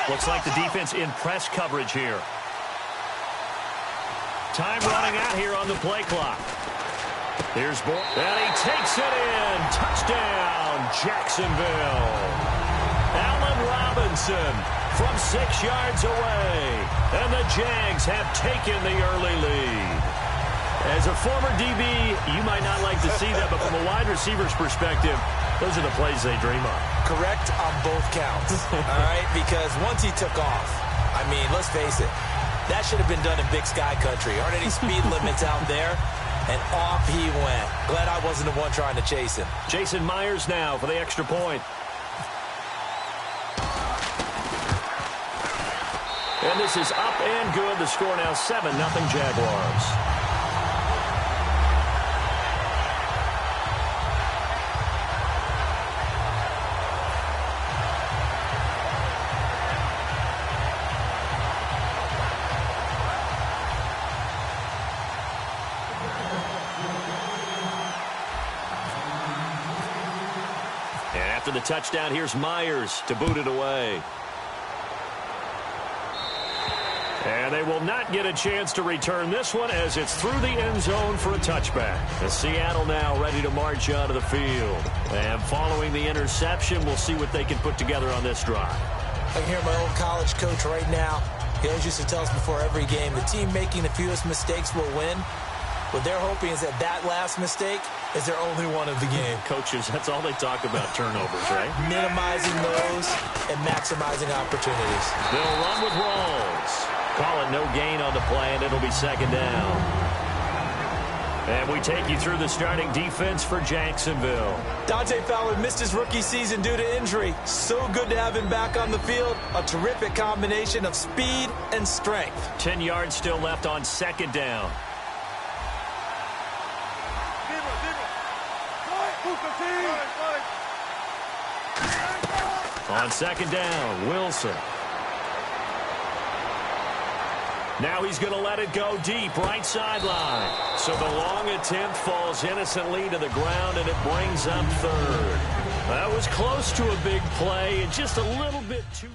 Looks like the defense in press coverage here. Time running out here on the play clock. Here's ball, and he takes it in. Touchdown, Jacksonville. Allen Robinson from 6 yards away. And the Jags have taken the early lead. As a former DB, you might not like to see that, but from a wide receiver's perspective, those are the plays they dream of. Correct on both counts, all right? Because once he took off, I mean, let's face it, that should have been done in Big Sky Country. Aren't any speed limits out there? And off he went. Glad I wasn't the one trying to chase him. Jason Myers now for the extra point. And this is up and good. The score now 7-0 Jaguars. And after the touchdown, here's Myers to boot it away. And they will not get a chance to return this one as it's through the end zone for a touchback. And Seattle now ready to march onto the field. And following the interception, we'll see what they can put together on this drive. I can hear my old college coach right now. He always used to tell us before every game, the team making the fewest mistakes will win. What they're hoping is that last mistake is their only one of the game. Coaches, that's all they talk about, turnovers, right? Minimizing those and maximizing opportunities. They'll run with Rawls. Call it no gain on the play, and it'll be second down. And we take you through the starting defense for Jacksonville. Dante Fowler missed his rookie season due to injury. So good to have him back on the field. A terrific combination of speed and strength. 10 yards still left on second down. On second down, Wilson. Now he's going to let it go deep, right sideline. So the long attempt falls innocently to the ground, and it brings up third. That was close to a big play and just a little bit too...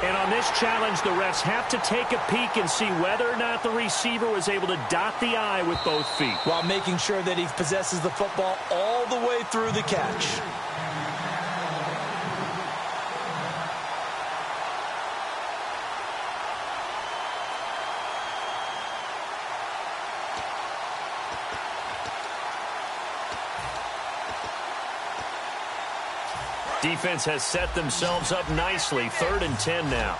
And on this challenge, the refs have to take a peek and see whether or not the receiver was able to dot the I with both feet. While making sure that he possesses the football all the way through the catch. Defense has set themselves up nicely. 3rd and 10 now.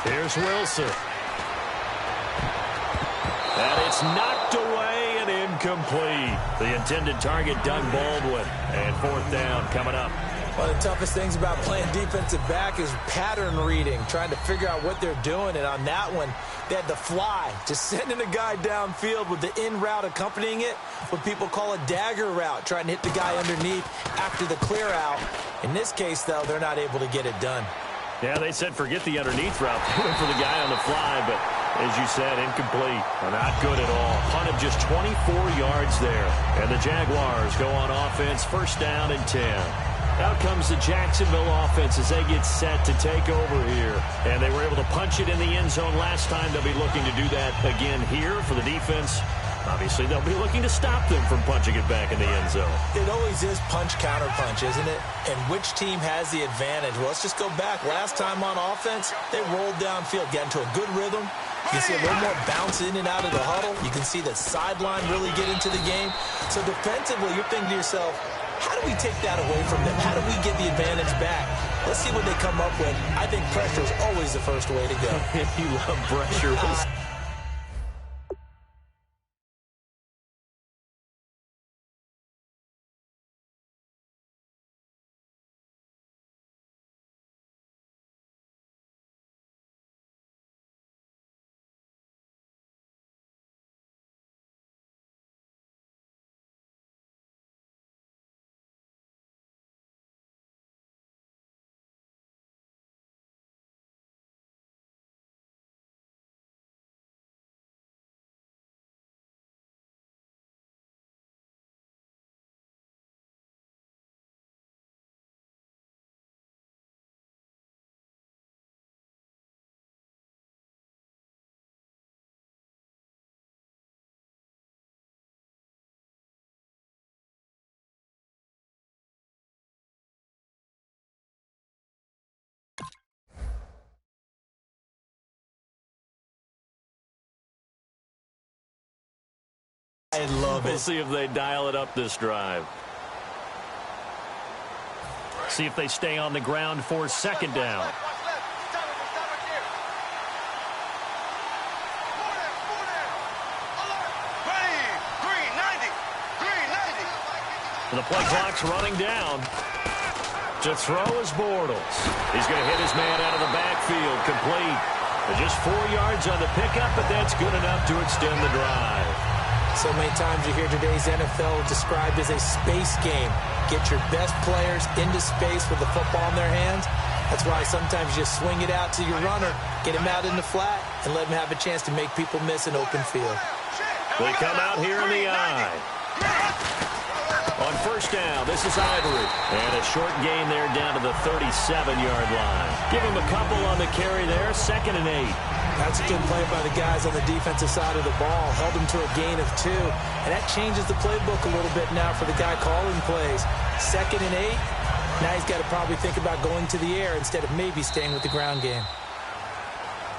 Here's Wilson. And it's knocked away and incomplete. The intended target, Doug Baldwin. And 4th down coming up. One of the toughest things about playing defensive back is pattern reading, trying to figure out what they're doing. And on that one, they had the fly, just sending a guy downfield with the in route accompanying it, what people call a dagger route, trying to hit the guy underneath after the clear out. In this case, though, they're not able to get it done. Yeah, they said forget the underneath route. They went for the guy on the fly, but as you said, incomplete. Not good at all. Punt of just 24 yards there. And the Jaguars go on offense, 1st down and 10. Out comes the Jacksonville offense as they get set to take over here. And they were able to punch it in the end zone last time. They'll be looking to do that again here for the defense. Obviously, they'll be looking to stop them from punching it back in the end zone. It always is punch, counter punch, isn't it? And which team has the advantage? Well, let's just go back. Last time on offense, they rolled downfield, got into a good rhythm. You can see a little more bounce in and out of the huddle. You can see the sideline really get into the game. So defensively, you're thinking to yourself, how do we take that away from them? How do we get the advantage back? Let's see what they come up with. I think pressure is always the first way to go. You love pressure. I love it. We'll see if they dial it up this drive. See if they stay on the ground for second down. The play clock's running down. To throw is Bortles. He's going to hit his man out of the backfield. Complete. Just 4 yards on the pickup, but that's good enough to extend the drive. So many times you hear today's NFL described as a space game. Get your best players into space with the football in their hands. That's why sometimes you just swing it out to your runner, get him out in the flat, and let him have a chance to make people miss an open field. They come out here in the eye. On first down, this is Ivory. And a short gain there down to the 37-yard line. Give him a couple on the carry there, 2nd and 8. That's a good play by the guys on the defensive side of the ball. Held him to a gain of 2. And that changes the playbook a little bit now for the guy calling plays. 2nd and 8. Now he's got to probably think about going to the air instead of maybe staying with the ground game.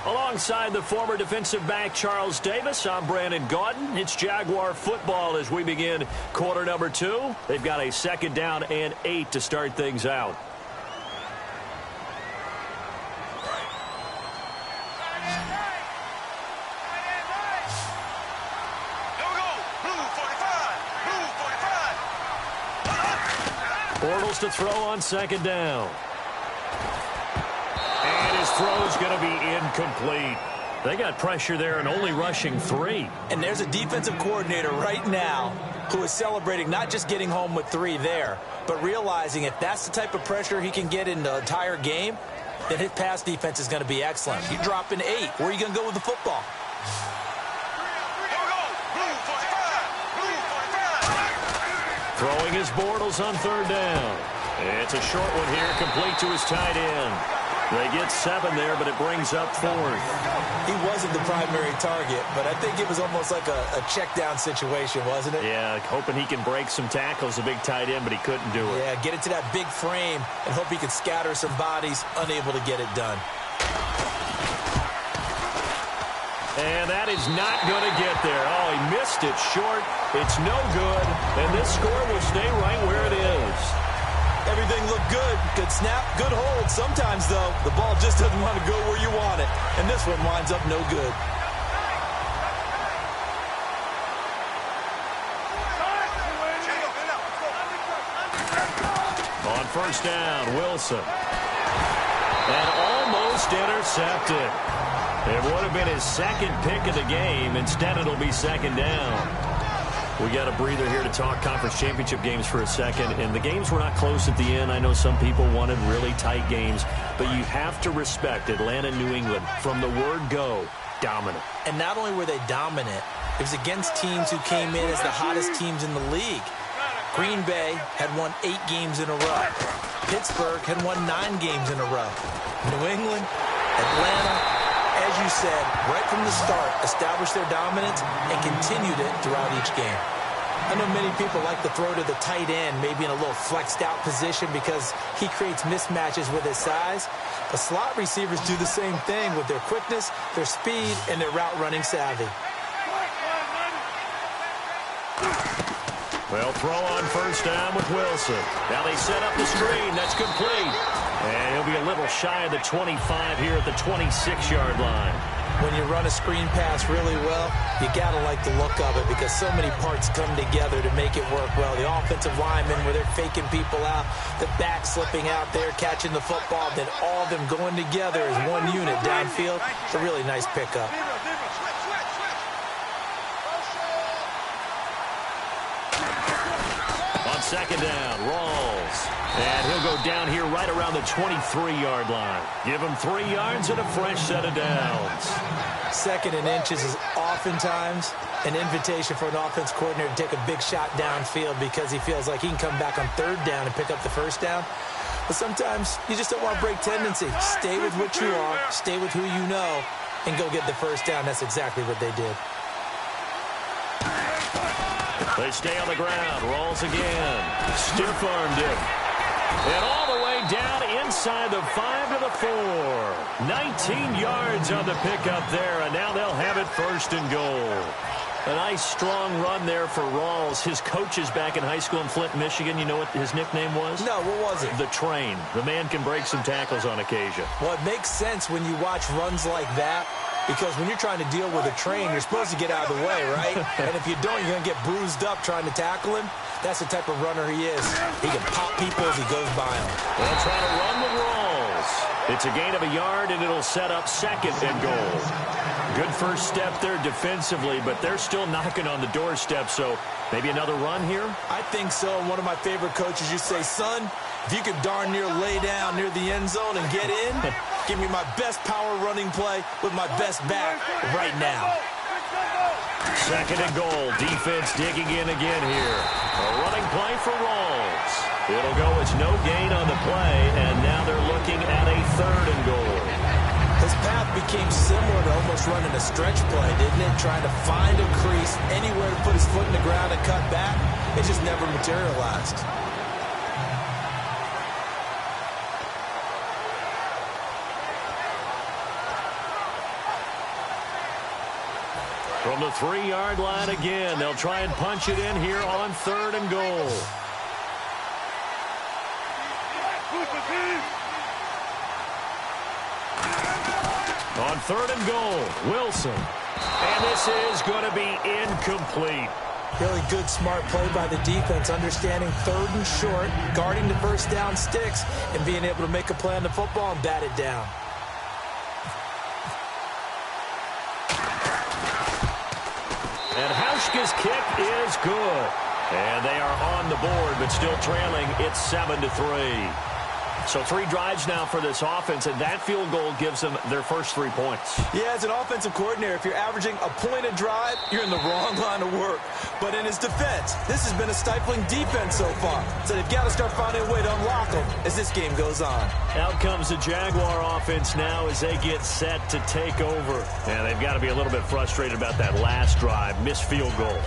Alongside the former defensive back Charles Davis, I'm Brandon Gaudin. It's Jaguar football as we begin quarter number 2. They've got a 2nd down and 8 to start things out. Bortles to throw on 2nd down. And his throw is going to be incomplete. They got pressure there and only rushing 3. And there's a defensive coordinator right now who is celebrating not just getting home with 3 there, but realizing if that's the type of pressure he can get in the entire game, then his pass defense is going to be excellent. You're dropping 8. Where are you going to go with the football? Throwing his Bortles on 3rd down. It's a short one here, complete to his tight end. They get 7 there, but it brings up 4th. He wasn't the primary target, but I think it was almost like a check down situation, wasn't it? Yeah, hoping he can break some tackles, a big tight end, but he couldn't do it. Yeah, get it to that big frame and hope he can scatter some bodies, unable to get it done. And that is not going to get there. Oh, he missed it short. It's no good. And this score will stay right where it is. Everything looked good. Good snap, good hold. Sometimes, though, the ball just doesn't want to go where you want it. And this one winds up no good. On first down, Wilson. And almost intercepted. It would have been his 2nd pick of the game. Instead, it'll be 2nd down. We got a breather here to talk conference championship games for a second. And the games were not close at the end. I know some people wanted really tight games. But you have to respect Atlanta, New England. From the word go, dominant. And not only were they dominant, it was against teams who came in as the hottest teams in the league. Green Bay had won 8 games in a row. Pittsburgh had won 9 games in a row. New England, Atlanta, as you said, right from the start, established their dominance and continued it throughout each game. I know many people like to throw to the tight end, maybe in a little flexed out position because he creates mismatches with his size. The slot receivers do the same thing with their quickness, their speed, and their route running savvy. Well, throw on first down with Wilson. Now they set up the screen. That's complete. And he'll be a little shy of the 25 here at the 26-yard line. When you run a screen pass really well, you got to like the look of it because so many parts come together to make it work well. The offensive linemen where they're faking people out, the back slipping out there, catching the football, then all of them going together as one unit downfield. It's a really nice pickup. On second down, Rawls. And he'll go down here right around the 23-yard line. Give him 3 yards and a fresh set of downs. 2nd and inches is oftentimes an invitation for an offense coordinator to take a big shot downfield because he feels like he can come back on 3rd down and pick up the first down. But sometimes you just don't want to break tendency. Stay with what you are, stay with who you know, and go get the first down. That's exactly what they did. They stay on the ground. Rawls again. Stiff-armed him. And all the way down inside the 5 to the 4. 19 yards on the pickup there, and now they'll have it 1st and goal. A nice, strong run there for Rawls. His coaches back in high school in Flint, Michigan, you know what his nickname was? No, what was it? The Train. The man can break some tackles on occasion. Well, it makes sense when you watch runs like that, because when you're trying to deal with a train, you're supposed to get out of the way, right? And if you don't, you're going to get bruised up trying to tackle him. That's the type of runner he is. He can pop people as he goes by them. They'll try to run with Rawls. It's a gain of a yard, and it'll set up 2nd and goal. Good first step there defensively, but they're still knocking on the doorstep, so maybe another run here? I think so. One of my favorite coaches used to say, son, if you could darn near lay down near the end zone and get in, give me my best power running play with my best back right now. 2nd and goal. Defense digging in again here. A running play for Rawls. It'll go as no gain on the play, and now they're looking at a 3rd and goal. His path became similar to almost running a stretch play, didn't it? Trying to find a crease, anywhere to put his foot in the ground and cut back. It just never materialized. From the 3-yard line again, they'll try and punch it in here on 3rd and goal. On 3rd and goal, Wilson. And this is going to be incomplete. Really good, smart play by the defense, understanding 3rd and short, guarding the first down sticks, and being able to make a play on the football and bat it down. And Hauschka's kick is good. And they are on the board, but still trailing. It's 7-3. So 3 drives now for this offense, and that field goal gives them their first 3 points. Yeah, as an offensive coordinator, if you're averaging a point a drive, you're in the wrong line of work. But in his defense, this has been a stifling defense so far. So they've got to start finding a way to unlock them as this game goes on. Out comes the Jaguar offense now as they get set to take over. And they've got to be a little bit frustrated about that last drive, missed field goal.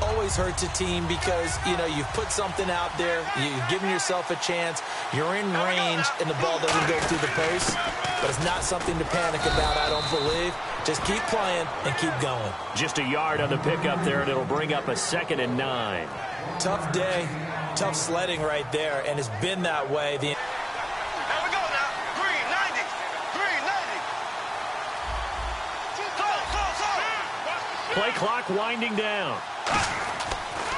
Always hurts a team because, you know, you've put something out there, you've given yourself a chance, you're in range, and the ball doesn't go through the post. But it's not something to panic about, I don't believe. Just keep playing and keep going. Just a yard on the pickup there, and it'll bring up a 2nd and 9. Tough day, tough sledding right there, and it's been that way. Play clock winding down.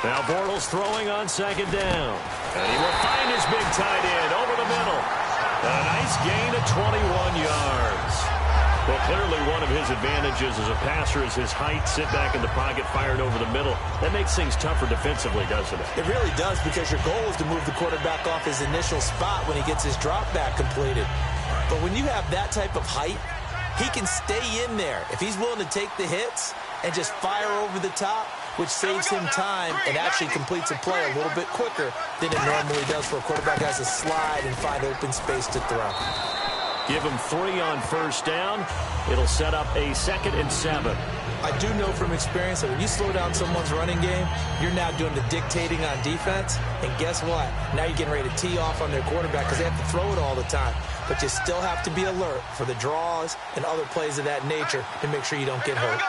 Now Bortles throwing on 2nd down. And he will find his big tight end over the middle. And a nice gain of 21 yards. Well, clearly one of his advantages as a passer is his height. Sit back in the pocket, fired over the middle. That makes things tougher defensively, doesn't it? It really does, because your goal is to move the quarterback off his initial spot when he gets his drop back completed. But when you have that type of height, he can stay in there if he's willing to take the hits and just fire over the top, which saves him time and actually completes a play a little bit quicker than it normally does for a quarterback who has to slide and find open space to throw. Give him 3 on first down. It'll set up a 2nd and 7. I do know from experience that when you slow down someone's running game, you're now doing the dictating on defense. And guess what? Now you're getting ready to tee off on their quarterback because they have to throw it all the time. But you still have to be alert for the draws and other plays of that nature to make sure you don't get hurt.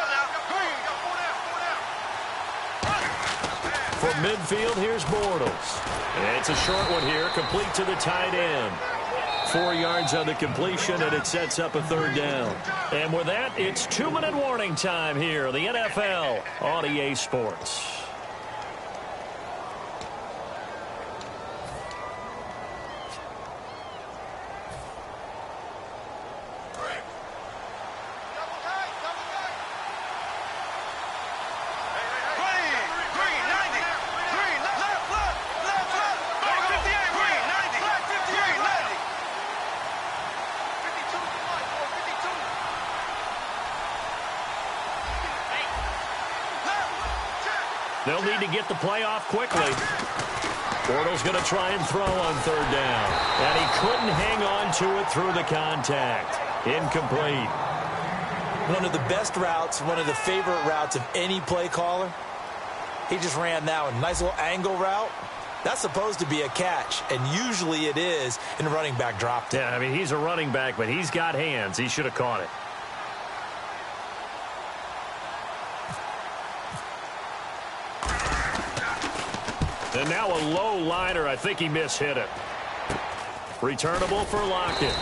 From midfield, here's Bortles. And it's a short one here, complete to the tight end. 4 yards on the completion, and it sets up a 3rd down. And with that, it's 2-minute warning time here, the NFL on EA Sports. They'll need to get the play off quickly. Bortles going to try and throw on 3rd down. And he couldn't hang on to it through the contact. Incomplete. One of the best routes, one of the favorite routes of any play caller. He just ran that one. Nice little angle route. That's supposed to be a catch, and usually it is, and the running back dropped it. Yeah, I mean, he's a running back, but he's got hands. He should have caught it. And now a low liner. I think he mishit it. Returnable for Lockett.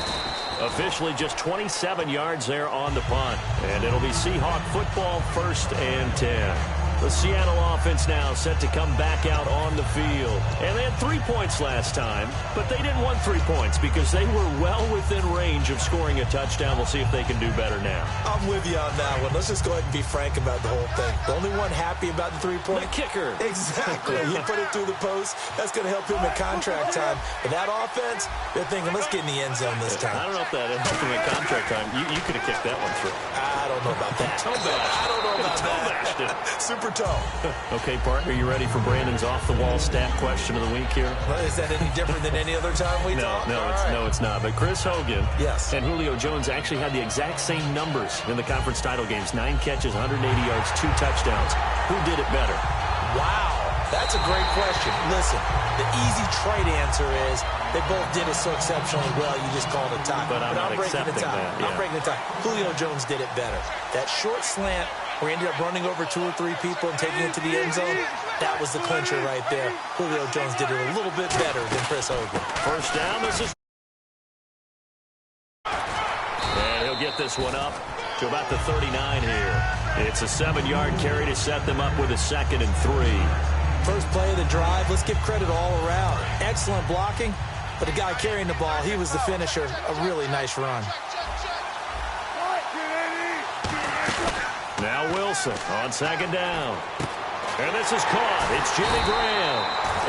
Officially just 27 yards there on the punt. And it'll be Seahawk football, 1st and 10. The Seattle offense now set to come back out on the field. And they had 3 points last time, but they didn't want 3 points because they were well within range of scoring a touchdown. We'll see if they can do better now. I'm with you on that one. Let's just go ahead and be frank about the whole thing. The only one happy about the 3-point? The kicker. Exactly. He put it through the post. That's going to help him in contract time. But that offense, they're thinking, let's get in the end zone this time. I don't know if that helped him in contract time. You could have kicked that one through. I don't know about that. Toe bash. I don't know about that. Bashed it. Super toe. Okay, partner, you ready for Brandon's off-the-wall stat question of the week here? Well, is that any different than any other time we talk? No, it's not. But Chris Hogan yes. and Julio Jones actually had the exact same numbers in the conference title games. 9 catches, 180 yards, 2 touchdowns. Who did it better? Wow. That's a great question. Listen, the easy trite answer is they both did it so exceptionally well, you just call it a tie. But I'm not accepting that. Yeah. I'm breaking the tie. Julio Jones did it better. That short slant where he ended up running over 2 or 3 people and taking it to the end zone, that was the clincher right there. Julio Jones did it a little bit better than Chris Hogan. 1st down, this is... And he'll get this one up to about the 39 here. It's a 7-yard carry to set them up with a 2nd and 3. First play of the drive, let's give credit all around. Excellent blocking, but the guy carrying the ball, he was the finisher. A really nice run. Now Wilson on 2nd down. And this is caught. It's Jimmy Graham.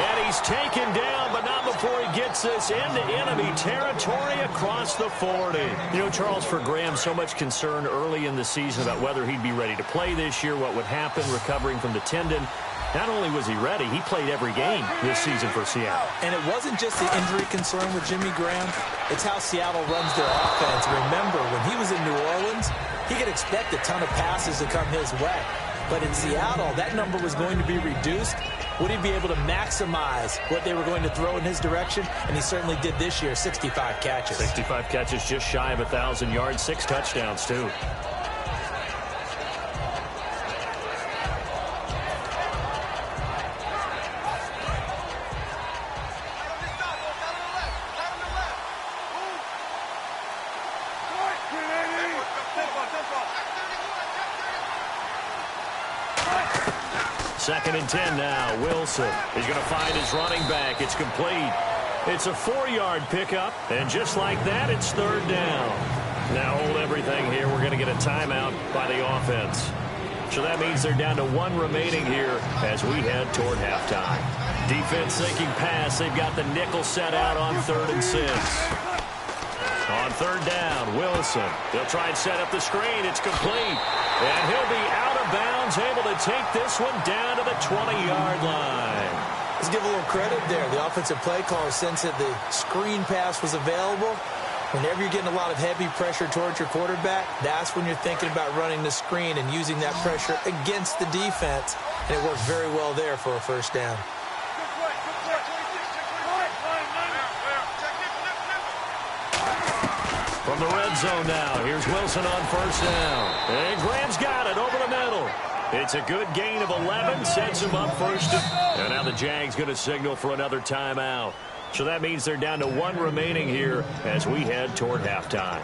And he's taken down, but not before he gets this into enemy territory across the 40. You know, Charles, for Graham, so much concern early in the season about whether he'd be ready to play this year, what would happen recovering from the tendon. Not only was he ready, he played every game this season for Seattle. And it wasn't just the injury concern with Jimmy Graham. It's how Seattle runs their offense. Remember, when he was in New Orleans, he could expect a ton of passes to come his way. But in Seattle, that number was going to be reduced. Would he be able to maximize what they were going to throw in his direction? And he certainly did this year, 65 catches. 65 catches, just shy of 1,000 yards, 6 touchdowns, too. Second and 10 now. Wilson. He's going to find his running back. It's complete. It's a 4-yard pickup. And just like that, it's 3rd down. Now hold everything here. We're going to get a timeout by the offense. So that means they're down to 1 remaining here as we head toward halftime. Defense thinking pass. They've got the nickel set out on 3rd and 6. On 3rd down, Wilson. They'll try and set up the screen. It's complete. And he'll be out of bounds, able to take this one down to the 20-yard line. Let's give a little credit there. The offensive play caller sensed that the screen pass was available. Whenever you're getting a lot of heavy pressure towards your quarterback, that's when you're thinking about running the screen and using that pressure against the defense. And it worked very well there for a 1st down. From the red zone now, here's Wilson on 1st down. And Graham's got it over the middle. It's a good gain of 11, sets him up 1st. And now the Jags going to signal for another timeout. So that means they're down to 1 remaining here as we head toward halftime.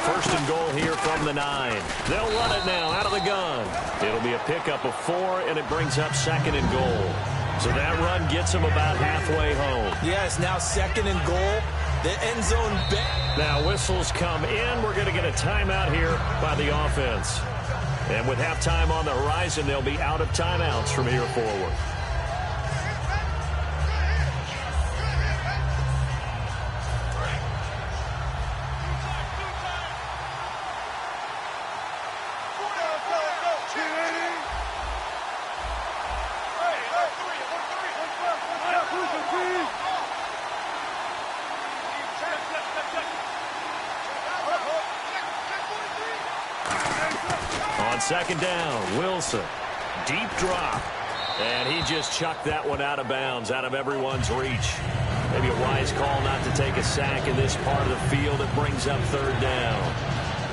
First and goal here from the 9. They'll run it now out of the gun. It'll be a pickup of 4, and it brings up 2nd and goal. So that run gets them about halfway home. Yes, now 2nd and goal. The end zone bet. Now whistles come in. We're going to get a timeout here by the offense. And with halftime on the horizon, they'll be out of timeouts from here forward. On 2nd down, Wilson. Deep drop. And he just chucked that one out of bounds, out of everyone's reach. Maybe a wise call not to take a sack in this part of the field. It brings up third down.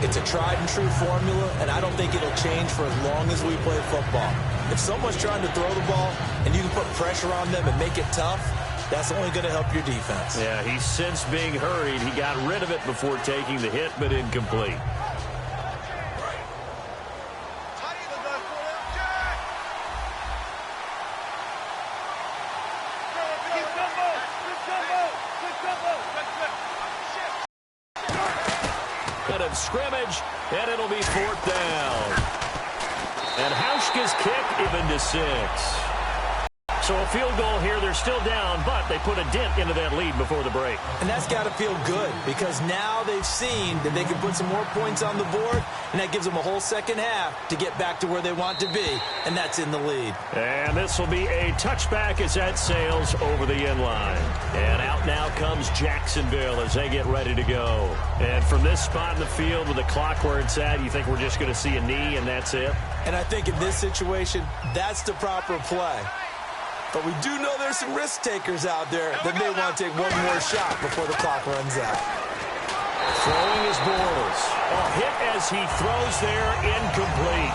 It's a tried-and-true formula, and I don't think it'll change for as long as we play football. If someone's trying to throw the ball and you can put pressure on them and make it tough, that's only going to help your defense. Yeah, he's since being hurried. He got rid of it before taking the hit, but incomplete. Of scrimmage, and it'll be fourth down. And Hauschka's kick even to 6. So a field goal here. They're still down, but they put a dent into that lead before the break. And that's got to feel good because now they've seen that they can put some more points on the board, and that gives them a whole second half to get back to where they want to be, and that's in the lead. And this will be a touchback as that sails over the end line. And out now comes Jacksonville as they get ready to go. And from this spot in the field with the clock where it's at, you think we're just going to see a knee and that's it? And I think in this situation, that's the proper play. But we do know there's some risk takers out there that may want to take one more shot before the clock runs out. Throwing his Bortles. A hit as he throws there, incomplete.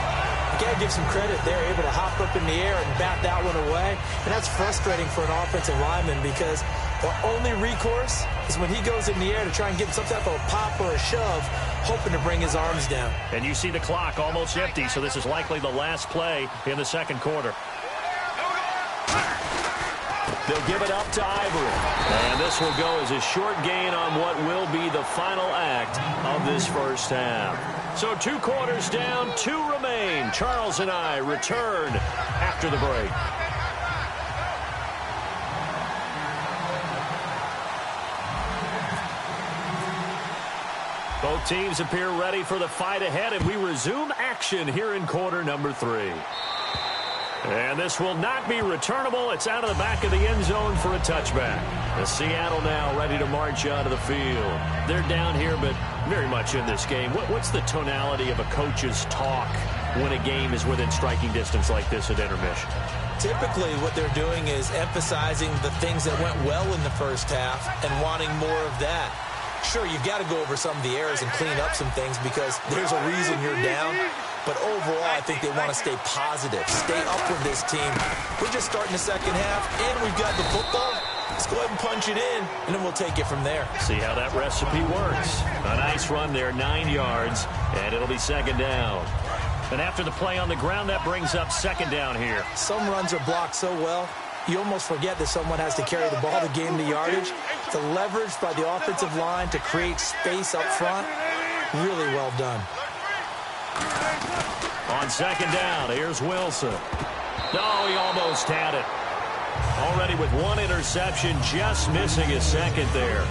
You got to give some credit. They're able to hop up in the air and bat that one away. And that's frustrating for an offensive lineman because the only recourse is when he goes in the air to try and get some type of a pop or a shove, hoping to bring his arms down. And you see the clock almost empty, so this is likely the last play in the second quarter. They'll give it up to Ivory. And this will go as a short gain on what will be the final act of this first half. So 2 quarters down, 2 remain. Charles and I return after the break. Both teams appear ready for the fight ahead, and we resume action here in quarter number 3. And this will not be returnable. It's out of the back of the end zone for a touchback. The Seattle now ready to march out of the field. They're down here, but very much in this game. What's the tonality of a coach's talk when a game is within striking distance like this at intermission? Typically, what they're doing is emphasizing the things that went well in the first half and wanting more of that. Sure, you've got to go over some of the errors and clean up some things because there's a reason you're down. But overall, I think they want to stay positive, stay up with this team. We're just starting the second half, and we've got the football. Let's go ahead and punch it in, and then we'll take it from there. See how that recipe works. A nice run there, 9 yards, and it'll be second down. And after the play on the ground, that brings up second down here. Some runs are blocked so well, you almost forget that someone has to carry the ball to gain the yardage. The leverage by the offensive line to create space up front, really well done. On second down, here's Wilson. No, he almost had it. Already with 1 interception, just missing his second there.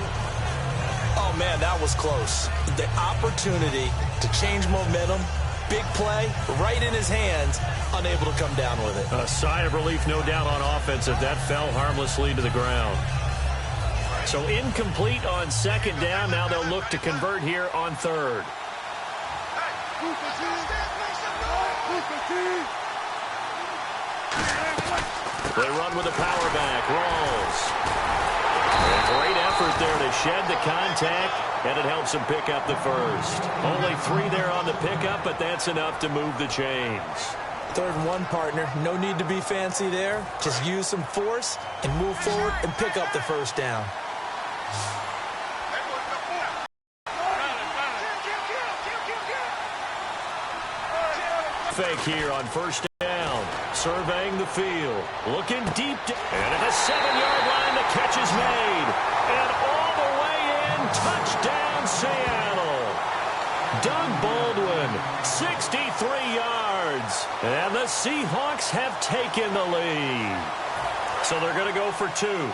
Oh, man, that was close. The opportunity to change momentum, big play, right in his hands, unable to come down with it. A sigh of relief, no doubt, on offense if that fell harmlessly to the ground. So incomplete on second down. Now they'll look to convert here on third. They run with a power back. Rawls. A great effort there to shed the contact, and it helps him pick up the first. Only 3 there on the pickup, but that's enough to move the chains. 3rd and 1, partner. No need to be fancy there. Just use some force and move forward and pick up the first down. Fake here on first down. Surveying the field. Looking deep. And at the 7-yard line, the catch is made. And all the way in. Touchdown, Seattle. Doug Baldwin, 63 yards. And the Seahawks have taken the lead. So they're going to go for 2.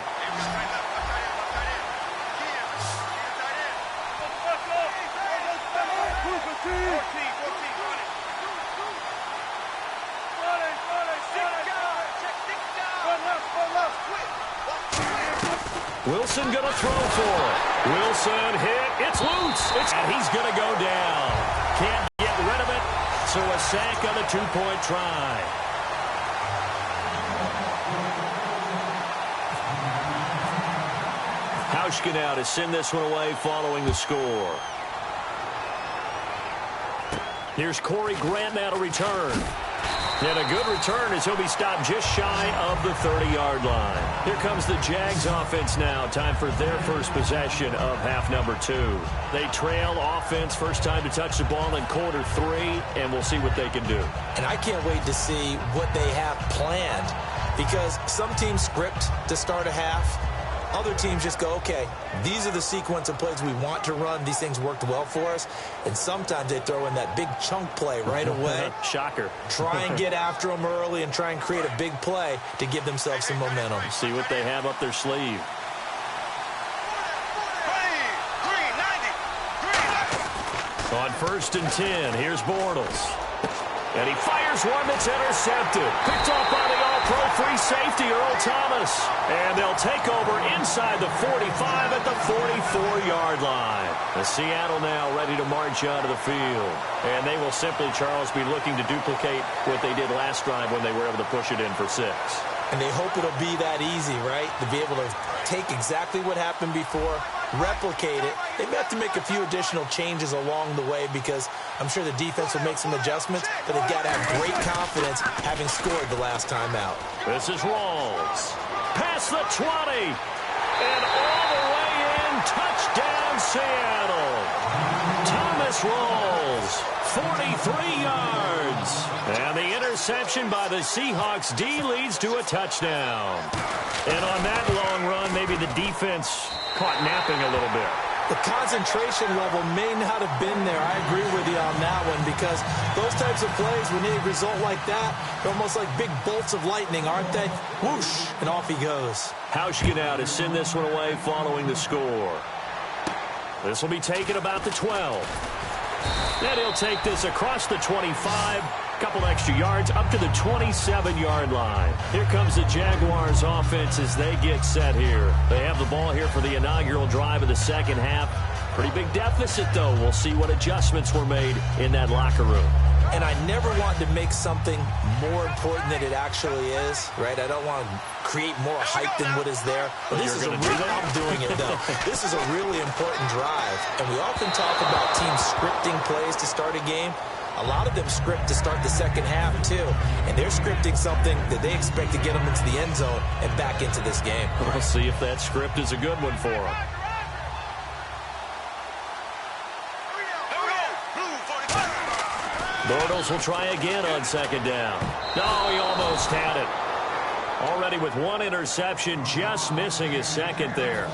Wilson going to throw for it. Wilson hit. It's loose. And he's going to go down. Can't get rid of it. So a sack on the 2-point try. Hauschka now to send this one away following the score. Here's Corey Grant now to return. And a good return as he'll be stopped just shy of the 30-yard line. Here comes the Jags offense now. Time for their first possession of half number 2. They trail offense, first time to touch the ball in quarter 3, and we'll see what they can do. And I can't wait to see what they have planned, because some teams script to start a half. Other teams just go, okay, these are the sequence of plays we want to run. These things worked well for us. And sometimes they throw in that big chunk play right away. Shocker. Try and get after them early and try and create a big play to give themselves some momentum. See what they have up their sleeve. On 1st and 10, here's Bortles. And he fires one that's intercepted. Picked off by the all-pro free safety, Earl Thomas. And they'll take over inside the 45 at the 44-yard line. The Seattle now ready to march onto the field. And they will simply, Charles, be looking to duplicate what they did last drive when they were able to push it in for 6. And they hope it'll be that easy, right? To be able to take exactly what happened before, replicate it. They may have to make a few additional changes along the way, because I'm sure the defense will make some adjustments, but they've got to have great confidence having scored the last time out. This is Rawls. Past the 20. And all the way in. Touchdown, Seattle. Thomas Rawls, 43 yards. And the interception by the Seahawks D leads to a touchdown. And on that long run, maybe the defense caught napping a little bit. The concentration level may not have been there. I agree with you on that one, because those types of plays, when they result like that, they're almost like big bolts of lightning, aren't they? Whoosh, and off he goes. Hauschka now to send this one away following the score. This will be taken about the 12. Then he'll take this across the 25. Couple extra yards up to the 27-yard line. Here comes the Jaguars offense as they get set here. They have the ball here for the inaugural drive of the second half. Pretty big deficit, though. We'll see what adjustments were made in that locker room. And I never want to make something more important than it actually is, right? I don't want to create more hype than what is there. But this is a really, I'm doing it, though. This is a really important drive. And we often talk about teams scripting plays to start a game. A lot of them script to start the second half, too. And they're scripting something that they expect to get them into the end zone and back into this game. We'll see if that script is a good one for them. Bortles will try again on second down. No, he almost had it. Already with one interception, just missing his second there.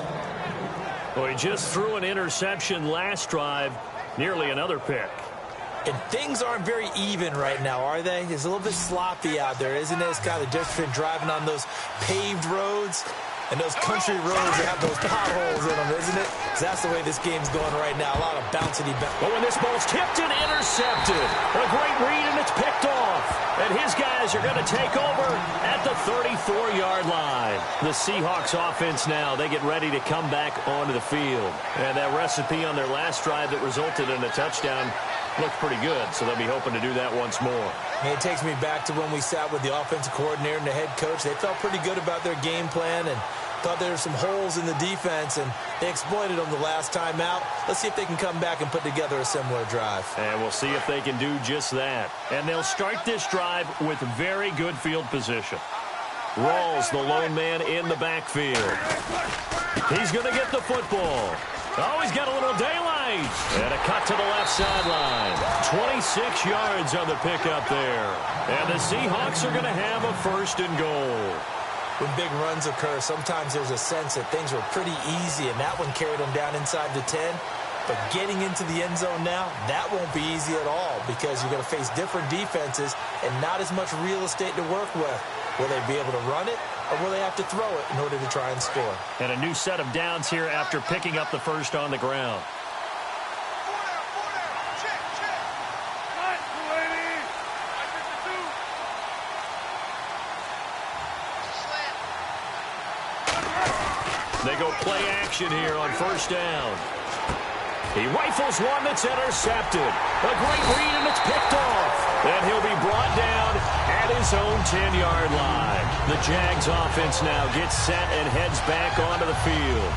Well, he just threw an interception last drive, nearly another pick. And things aren't very even right now, are they? It's a little bit sloppy out there, isn't it? It's kind of different driving on those paved roads and those country roads that have those potholes in them, isn't it? 'Cause that's the way this game's going right now. A lot of bouncy. But when this ball's tipped and intercepted, a great read, and it's picked off. And his guys are going to take over at the 34-yard line. The Seahawks offense now, they get ready to come back onto the field. And that recipe on their last drive that resulted in a touchdown looked pretty good, so they'll be hoping to do that once more. And it takes me back to when we sat with the offensive coordinator and the head coach. They felt pretty good about their game plan and thought there were some holes in the defense, and they exploited them the last time out. Let's see if they can come back and put together a similar drive. And we'll see if they can do just that. And they'll start this drive with very good field position. Rawls, the lone man in the backfield. He's going to get the football. Oh, he's got a little daylight. And a cut to the left sideline. 26 yards on the pickup there. And the Seahawks are going to have a 1st and goal. When big runs occur, sometimes there's a sense that things were pretty easy, and that one carried them down inside the 10. But getting into the end zone now, that won't be easy at all, because you're going to face different defenses and not as much real estate to work with. Will they be able to run it, or will they have to throw it in order to try and score? And a new set of downs here after picking up the first on the ground. They go play action here on 1st down. He rifles one that's intercepted. A great read, and it's picked off. And he'll be brought down at his own 10-yard line. The Jags offense now gets set and heads back onto the field.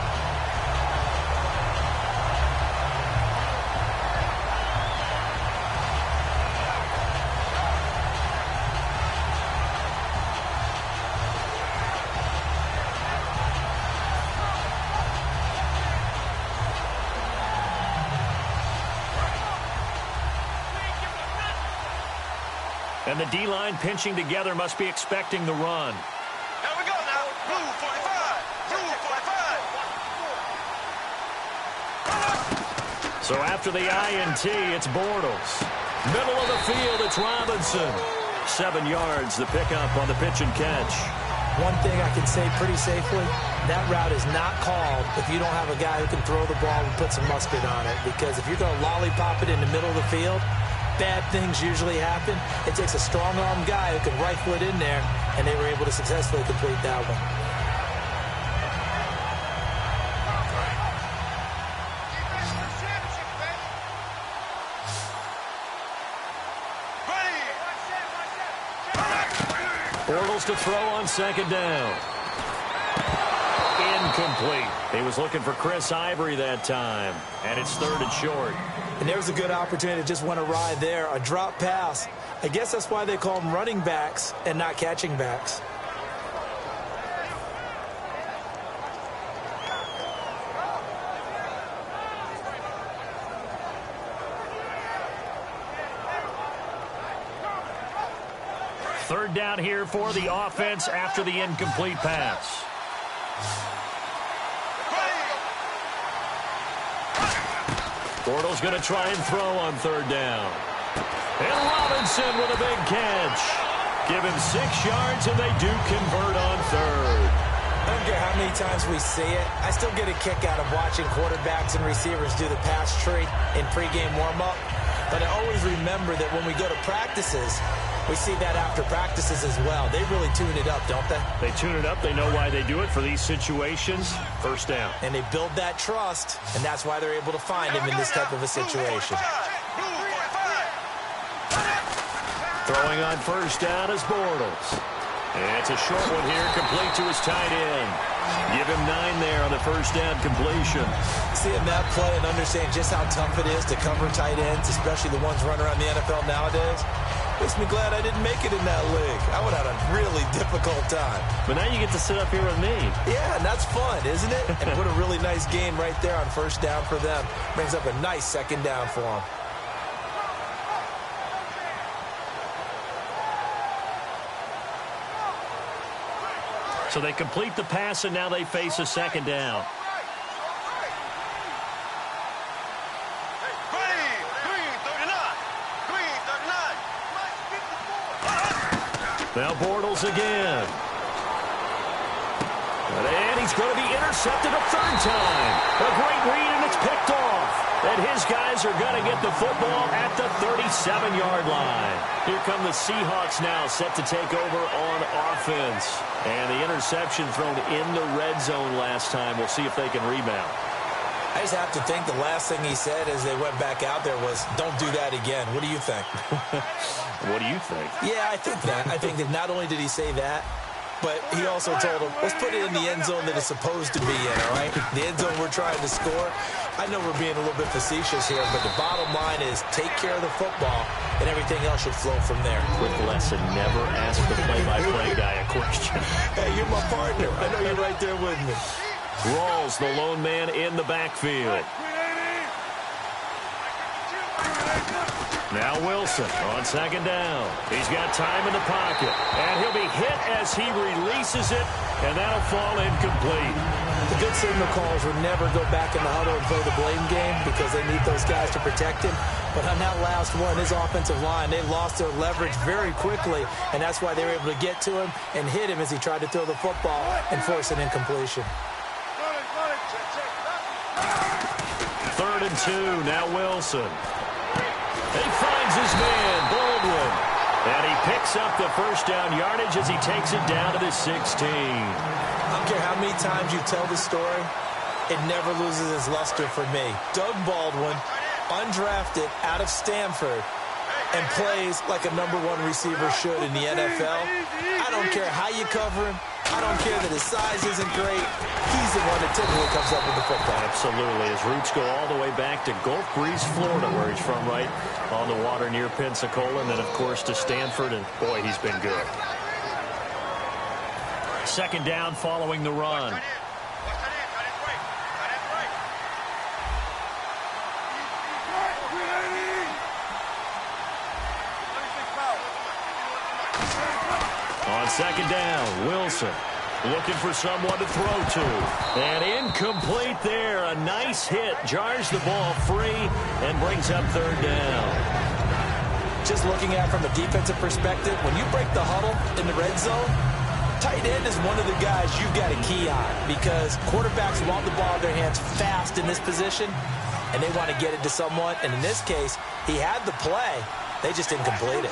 And the D-line pinching together must be expecting the run. Here we go now. Blue 45. Blue 45. So after the INT, it's Bortles. Middle of the field, it's Robinson. 7 yards, the pickup on the pitch and catch. One thing I can say pretty safely, that route is not called if you don't have a guy who can throw the ball and put some mustard on it. Because if you're going to lollipop it in the middle of the field, bad things usually happen. It takes a strong-arm guy who can rifle it in there, and they were able to successfully complete that one. Bortles to throw on second down. Incomplete. He was looking for Chris Ivory that time, and it's 3rd and short. And there was a good opportunity that just went awry there, a drop pass. I guess that's why they call them running backs and not catching backs. Third down here for the offense after the incomplete pass. Bortles going to try and throw on 3rd down. And Robinson with a big catch. Give him 6 yards, and they do convert on 3rd. I don't care how many times we see it. I still get a kick out of watching quarterbacks and receivers do the pass tree in pregame warm-up. But I always remember that when we go to practices, we see that after practices as well. They really tune it up, don't they? They tune it up. They know why they do it for these situations. First down. And they build that trust, and that's why they're able to find him in this type of a situation. Throwing on first down is Bortles. And it's a short one here, complete to his tight end. Give him 9 there on the first down completion. Seeing that play and understanding just how tough it is to cover tight ends, especially the ones running around the NFL nowadays, makes me glad I didn't make it in that league. I would have had a really difficult time. But now you get to sit up here with me. Yeah, and that's fun, isn't it? And what a really nice gain right there on first down for them. Brings up a nice second down for them. So they complete the pass, and now they face a second down. Now Bortles again. And he's going to be intercepted a 3rd time. A great read, and it's picked off. And his guys are going to get the football at the 37-yard line. Here come the Seahawks now, set to take over on offense. And the interception thrown in the red zone last time. We'll see if they can rebound. I just have to think the last thing he said as they went back out there was, don't do that again. What do you think? What do you think? Yeah, I think that. I think that not only did he say that, but he also told him, let's put it in the end zone that it's supposed to be in, all right? The end zone we're trying to score. I know we're being a little bit facetious here, but the bottom line is take care of the football, and everything else should flow from there. Quick lesson, never ask the play-by-play guy a question. Hey, you're my partner. I know you're right there with me. Rawls, the lone man in the backfield. Now Wilson on second down. He's got time in the pocket, and he'll be hit as he releases it, and that'll fall incomplete. The good signal callers would never go back in the huddle and play the blame game because they need those guys to protect him. But on that last one, his offensive line, they lost their leverage very quickly, and that's why they were able to get to him and hit him as he tried to throw the football and force an incompletion. 3rd and 2, now Wilson. He finds his man, Baldwin. And he picks up the first down yardage as he takes it down to the 16. I don't care how many times you tell the story, it never loses its luster for me. Doug Baldwin, undrafted out of Stanford, and plays like a #1 receiver should in the NFL. I don't care how you cover him. I don't care that his size isn't great. He's the one that typically comes up with the football. Absolutely. His roots go all the way back to Gulf Breeze, Florida, where he's from, right on the water near Pensacola, and then, of course, to Stanford, and, boy, he's been good. Second down following the run. On second down, Wilson looking for someone to throw to. And incomplete there. A nice hit. Jars the ball free and brings up third down. Just looking at it from a defensive perspective, when you break the huddle in the red zone, tight end is one of the guys you've got to key on because quarterbacks want the ball in their hands fast in this position, and they want to get it to someone. And in this case, he had the play. They just didn't complete it.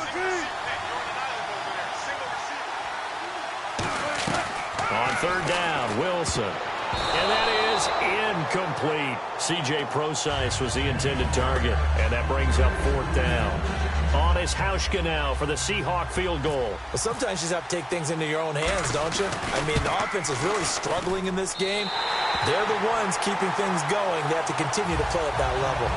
On third down, Wilson. And that is incomplete. C.J. Prosise was the intended target, and that brings up fourth down. On is Hauschka now for the Seahawk field goal. Well, sometimes you just have to take things into your own hands, don't you? I mean, the offense is really struggling in this game. They're the ones keeping things going. They have to continue to play at that level.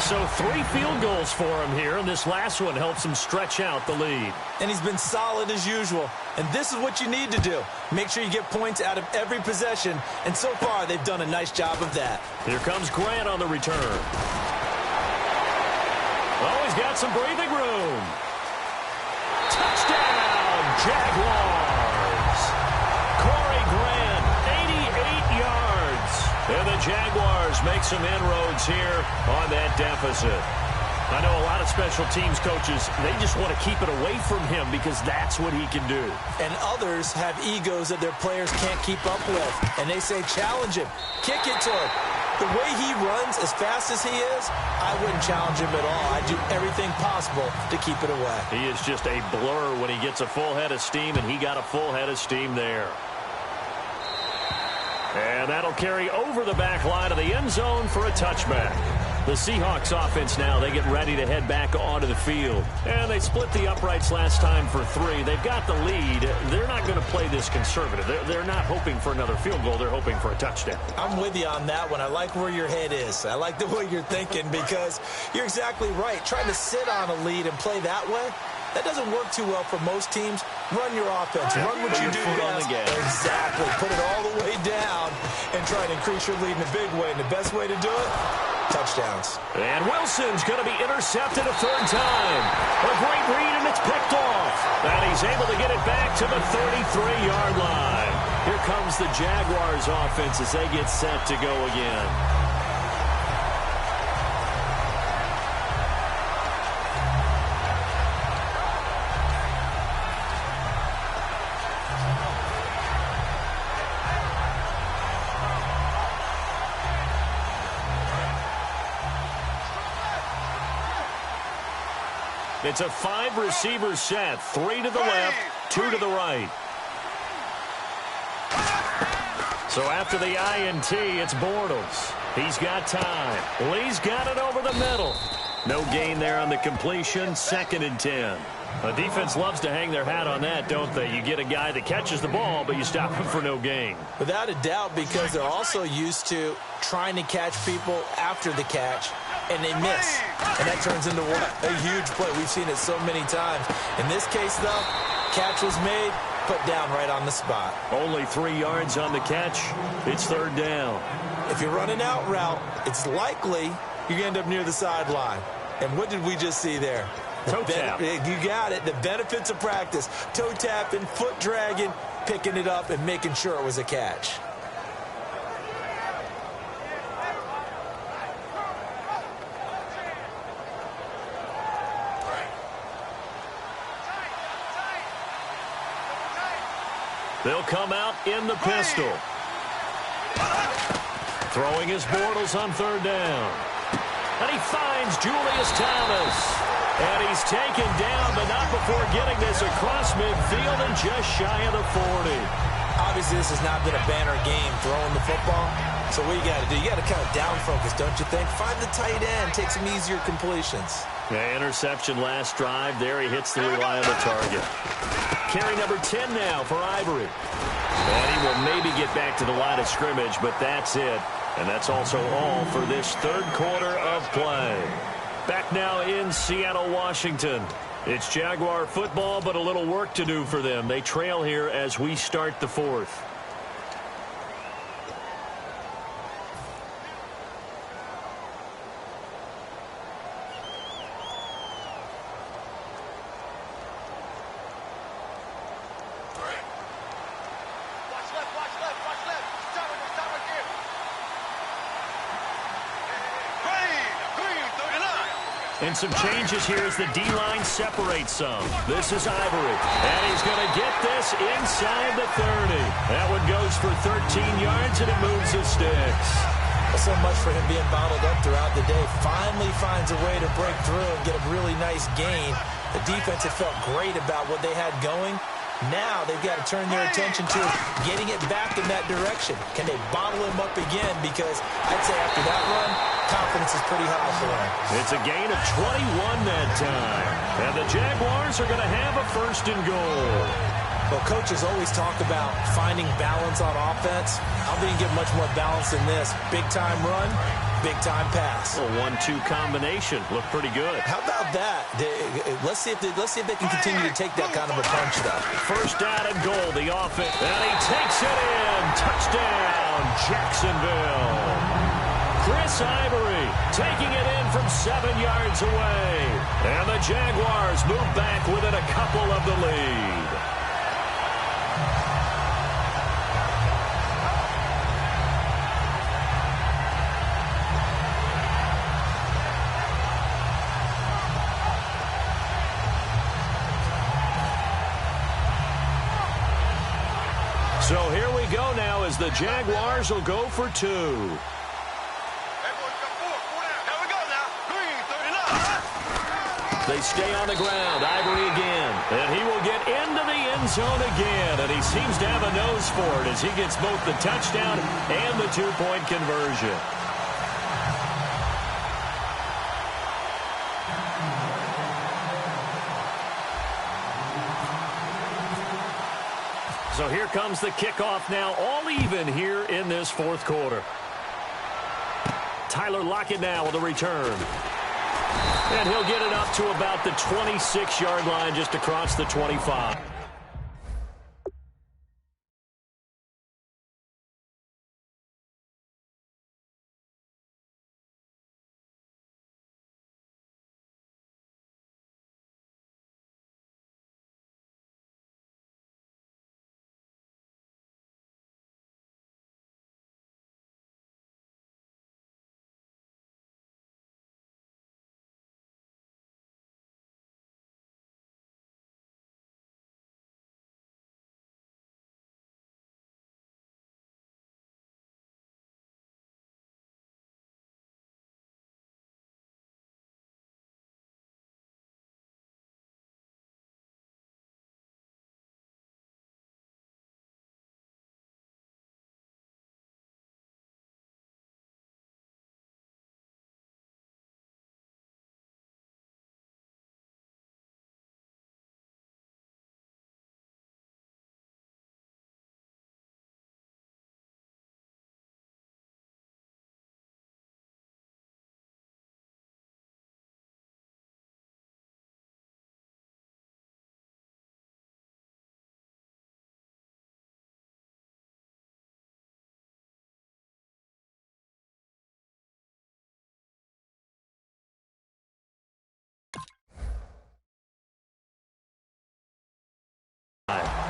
So 3 field goals for him here, and this last one helps him stretch out the lead. And he's been solid as usual. And this is what you need to do. Make sure you get points out of every possession. And so far, they've done a nice job of that. Here comes Grant on the return. Oh, he's got some breathing room. Touchdown, Jaguars. Corey Grant, 88 yards. And the Jaguars make some inroads here on that deficit. I know a lot of special teams coaches, they just want to keep it away from him because that's what he can do. And others have egos that their players can't keep up with. And they say, challenge him, kick it to him. The way he runs as fast as he is, I wouldn't challenge him at all. I'd do everything possible to keep it away. He is just a blur when he gets a full head of steam, and he got a full head of steam there. And that'll carry over the back line of the end zone for a touchback. The Seahawks offense now, they get ready to head back onto the field. And they split the uprights last time for 3. They've got the lead. They're not going to play this conservative. They're not hoping for another field goal. They're hoping for a touchdown. I'm with you on that one. I like where your head is. I like the way you're thinking because you're exactly right. Trying to sit on a lead and play that way, that doesn't work too well for most teams. Run your offense. Run what you do best. Exactly. Put it all the way down and try to increase your lead in a big way. And the best way to do it, touchdowns. And Wilson's going to be intercepted a third time. A great read, and it's picked off. And he's able to get it back to the 33-yard line. Here comes the Jaguars offense as they get set to go again. It's a 5-receiver set. 3 to the left, 2 to the right. So after the INT, it's Bortles. He's got time. Lee's got it over the middle. No gain there on the completion. 2nd and 10. The defense loves to hang their hat on that, don't they? You get a guy that catches the ball, but you stop him for no gain. Without a doubt, because they're also used to trying to catch people after the catch, and they miss. And that turns into what? A huge play. We've seen it so many times. In this case, though, catch was made, put down right on the spot. Only 3 yards on the catch. It's third down. If you're running out route, it's likely you're going to end up near the sideline. And what did we just see there? Toe tap. You got it. The benefits of practice. Toe tapping, foot dragging, picking it up, and making sure it was a catch. They'll come out in the pistol. Throwing his Bortles on third down. And he finds Julius Thomas. And he's taken down, but not before getting this across midfield and just shy of the 40. Obviously, this has not been a banner game throwing the football. So what you got to do, you got to kind of down focus, don't you think? Find the tight end, take some easier completions. Yeah, interception last drive. There he hits the reliable target. Carry number 10 now for Ivory. And he will maybe get back to the line of scrimmage, but that's it. And that's also all for this third quarter of play. Back now in Seattle, Washington. It's Jaguar football, but a little work to do for them. They trail here as we start the fourth. And some changes here as the D-line separates some. This is Ivory. And he's going to get this inside the 30. That one goes for 13 yards, and it moves the sticks. So much for him being bottled up throughout the day. Finally finds a way to break through and get a really nice gain. The defense had felt great about what they had going. Now they've got to turn their attention to getting it back in that direction. Can they bottle him up again? Because I'd say after that run, confidence is pretty high for him. It's a gain of 21 that time. And the Jaguars are going to have a 1st and goal. Well, coaches always talk about finding balance on offense. I don't think you get much more balance than this. Big-time run, big-time pass. A 1-2 combination. Looked pretty good. How about that? Let's see if they can continue to take that kind of a punch, though. 1st down and goal, the offense. And he takes it in. Touchdown, Jacksonville. Chris Ivory taking it in from 7 yards away. And the Jaguars move back within a couple of the lead. So here we go now as the Jaguars will go for 2. They stay on the ground. Ivory again. And he will get into the end zone again. And he seems to have a nose for it as he gets both the touchdown and the 2-point conversion. So here comes the kickoff now, all even here in this 4th quarter. Tyler Lockett now with a return. And he'll get it up to about the 26-yard line, just across the 25.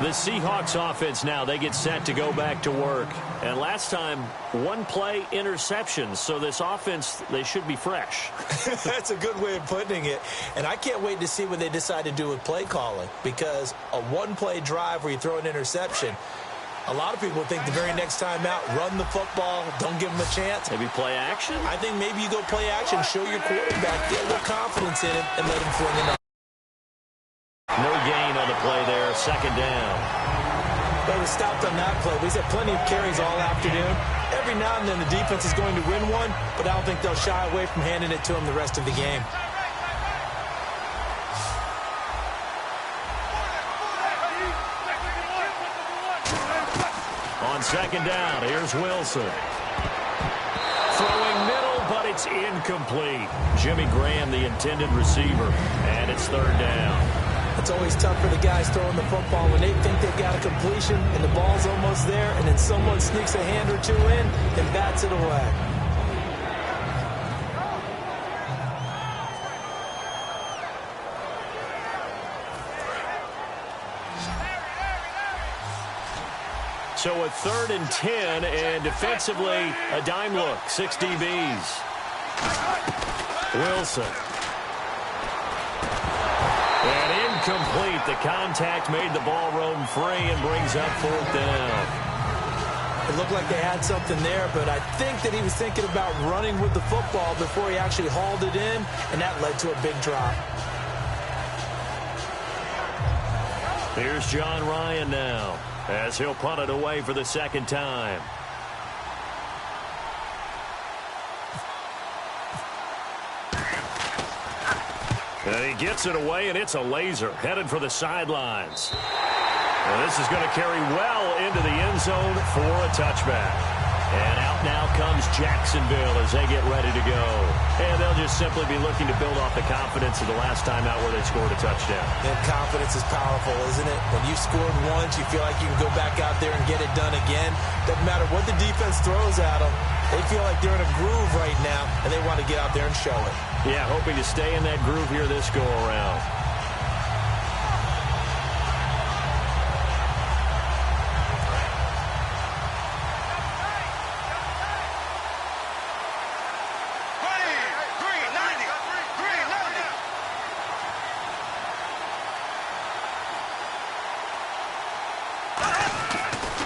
The Seahawks offense now, they get set to go back to work. And last time, 1-play interception. So this offense, they should be fresh. That's a good way of putting it. And I can't wait to see what they decide to do with play calling. Because a 1-play drive where you throw an interception, a lot of people think the very next time out, run the football, don't give them a chance. Maybe play action? I think maybe you go play action, show your quarterback, get a little confidence in him, and let him fling it up. No gain on the play there, 2nd down. But we stopped on that play. He's had plenty of carries all afternoon. Every now and then the defense is going to win one, but I don't think they'll shy away from handing it to him the rest of the game. On 2nd down, here's Wilson. Throwing middle, but it's incomplete. Jimmy Graham, the intended receiver, and it's 3rd down. It's always tough for the guys throwing the football when they think they've got a completion and the ball's almost there, and then someone sneaks a hand or two in and bats it away. So a 3rd and 10, and defensively, a dime look, 6 DBs. Wilson. Incomplete. The contact made the ball roam free and brings up 4th down. It looked like they had something there, but I think that he was thinking about running with the football before he actually hauled it in, and that led to a big drop. Here's John Ryan now, as he'll punt it away for the 2nd time. And he gets it away, and it's a laser, headed for the sidelines. And this is going to carry well into the end zone for a touchback. And out now comes Jacksonville as they get ready to go. And they'll just simply be looking to build off the confidence of the last time out where they scored a touchdown. And confidence is powerful, isn't it? When you scored once, you feel like you can go back out there and get it done again. Doesn't matter what the defense throws at them. They feel like they're in a groove right now, and they want to get out there and show it. Yeah, hoping to stay in that groove here this go-around.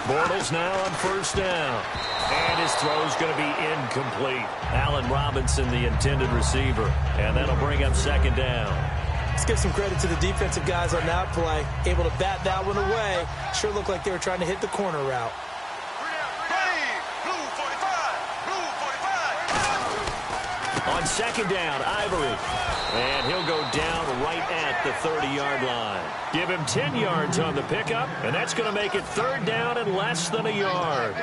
Bortles now on 1st down. And his throw's going to be incomplete. Allen Robinson, the intended receiver. And that'll bring up 2nd down. Let's give some credit to the defensive guys on that play. Able to bat that one away. Sure looked like they were trying to hit the corner route. On 2nd down, Ivory. And he'll go down right at the 30-yard line. Give him 10 yards on the pickup, and that's going to make it 3rd down and less than a yard.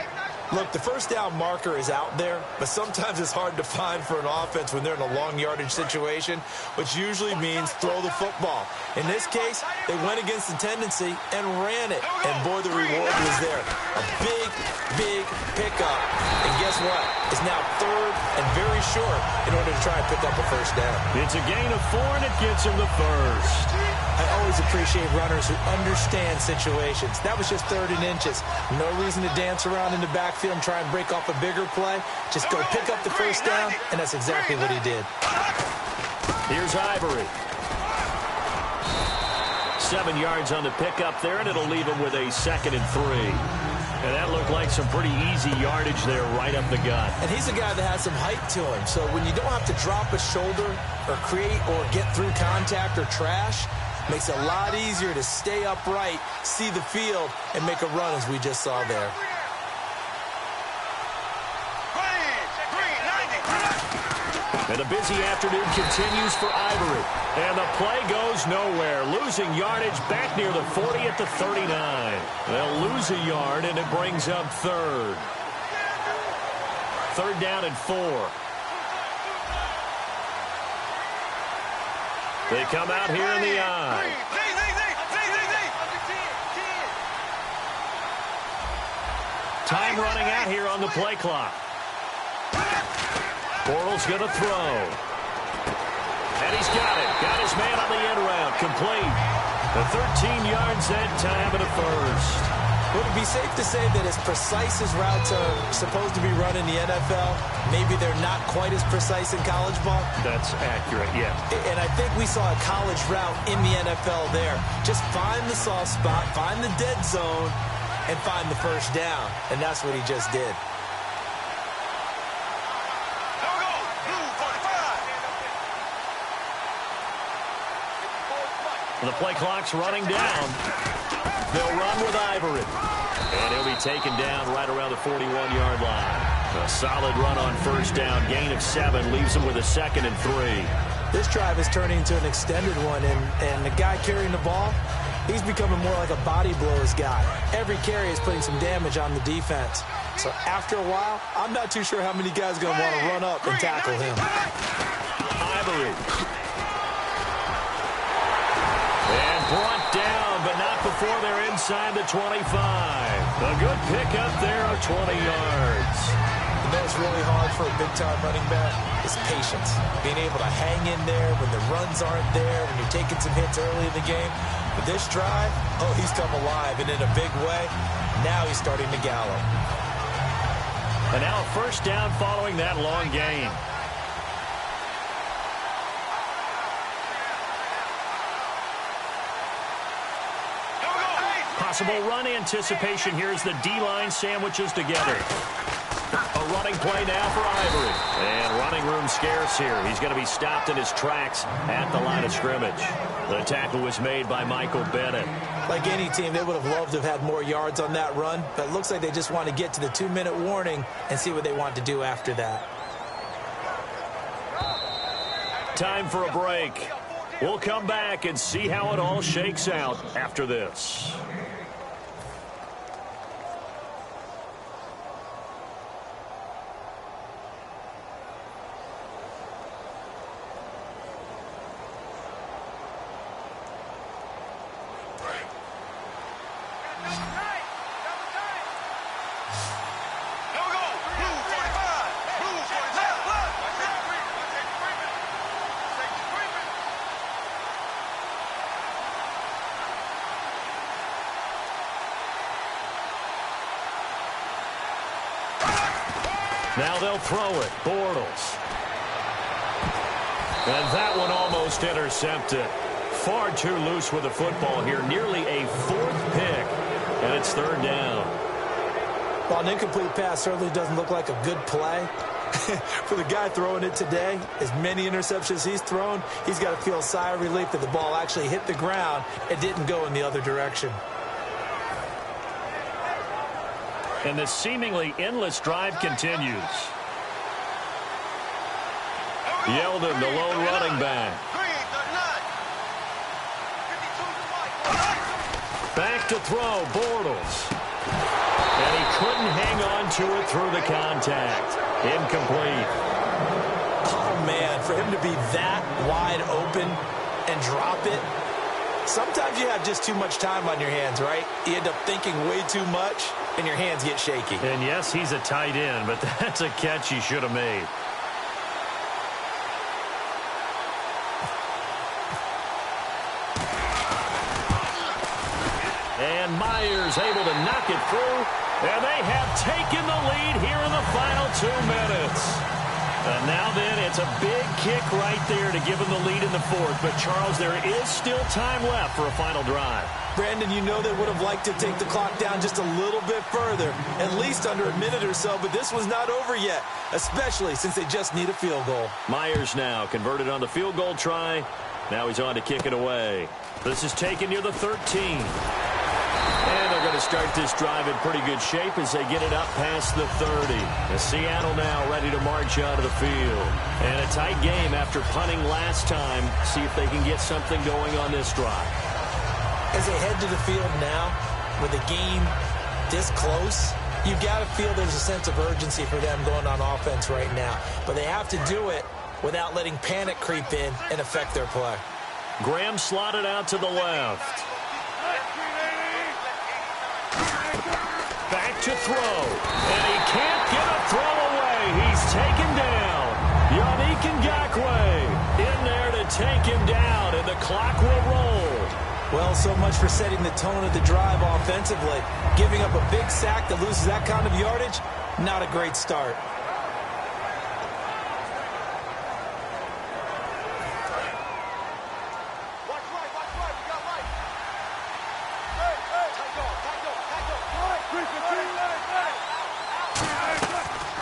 Look, the 1st down marker is out there, but sometimes it's hard to find for an offense when they're in a long yardage situation, which usually means throw the football. In this case, they went against the tendency and ran it. And, boy, the reward was there. A big, big pickup. And guess what? It's now 3rd and very short in order to try and pick up a 1st down. It's a gain of 4, and it gets him the 1st. I always appreciate runners who understand situations. That was just 3rd and inches. No reason to dance around in the backfield and try and break off a bigger play. Just go pick up the 1st down, and that's exactly what he did. Here's Ivory. 7 yards on the pickup there, and it'll leave him with a 2nd and 3. And that looked like some pretty easy yardage there right up the gut. And he's a guy that has some height to him. So when you don't have to drop a shoulder or create or get through contact or trash, makes it a lot easier to stay upright, see the field, and make a run as we just saw there. And a busy afternoon continues for Ivory. And the play goes nowhere. Losing yardage back near the 40 at the 39. They'll lose a yard, and it brings up 3rd. 3rd down and 4. They come out here in the eye. Time running out here on the play clock. Bortles going to throw. And he's got it. Got his man on the end route. Complete. The 13 yards that time and a 1st. Would it be safe to say that as precise as routes are supposed to be run in the NFL, maybe they're not quite as precise in college ball? That's accurate, yeah. And I think we saw a college route in the NFL there. Just find the soft spot, find the dead zone, and find the 1st down. And that's what he just did. The play clock's running down. They'll run with Ivory. And he'll be taken down right around the 41-yard line. A solid run on 1st down. Gain of 7 leaves him with a 2nd and 3. This drive is turning into an extended one, and the guy carrying the ball, he's becoming more like a body blows guy. Every carry is putting some damage on the defense. So after a while, I'm not too sure how many guys are going to want to run up and tackle him. Ivory. And brought down, but not before they're inside the 25. A good pickup there of 20 yards. You know what's really hard for a big-time running back is patience. Being able to hang in there when the runs aren't there, when you're taking some hits early in the game. But this drive, oh, he's come alive, and in a big way, now he's starting to gallop. And now a 1st down following that long gain. Possible run anticipation here as the D-line sandwiches together. A running play now for Ivory. And running room scarce here. He's going to be stopped in his tracks at the line of scrimmage. The tackle was made by Michael Bennett. Like any team, they would have loved to have had more yards on that run, but it looks like they just want to get to the 2-minute warning and see what they want to do after that. Time for a break. We'll come back and see how it all shakes out after this. Now they'll throw it. Bortles. And that one almost intercepted. Far too loose with the football here. Nearly a fourth pick. And it's third down. Well, an incomplete pass certainly doesn't look like a good play. For the guy throwing it today, as many interceptions he's thrown, he's got to feel a sigh of relief that the ball actually hit the ground and didn't go in the other direction. And this seemingly endless drive continues. Yeldon, the lone running back. Back to throw, Bortles. And he couldn't hang on to it through the contact. Incomplete. Oh, man, for him to be that wide open and drop it. Sometimes you have just too much time on your hands, right? You end up thinking way too much, and your hands get shaky. And yes, he's a tight end, but that's a catch he should have made. And Myers able to knock it through, and they have taken the lead here in the final 2 minutes. And now then, it's a big kick right there to give them the lead in the fourth. But, Charles, there is still time left for a final drive. Brandon, you know they would have liked to take the clock down just a little bit further, at least under a minute or so, but this was not over yet, especially since they just need a field goal. Myers now converted on the field goal try. Now he's on to kick it away. This is taken near the 13. And they're going to start this drive in pretty good shape as they get it up past the 30. And Seattle now ready to march out of the field. And a tight game after punting last time. See if they can get something going on this drive. As they head to the field now, with the game this close, you've got to feel there's a sense of urgency for them going on offense right now. But they have to do it without letting panic creep in and affect their play. Graham slotted out to the left. Back to throw. And he can't get a throw away. He's taken down. Yannick Ngakoue in there to take him down, and the clock will roll. Well, so much for setting the tone of the drive offensively. Giving up a big sack that loses that kind of yardage, not a great start.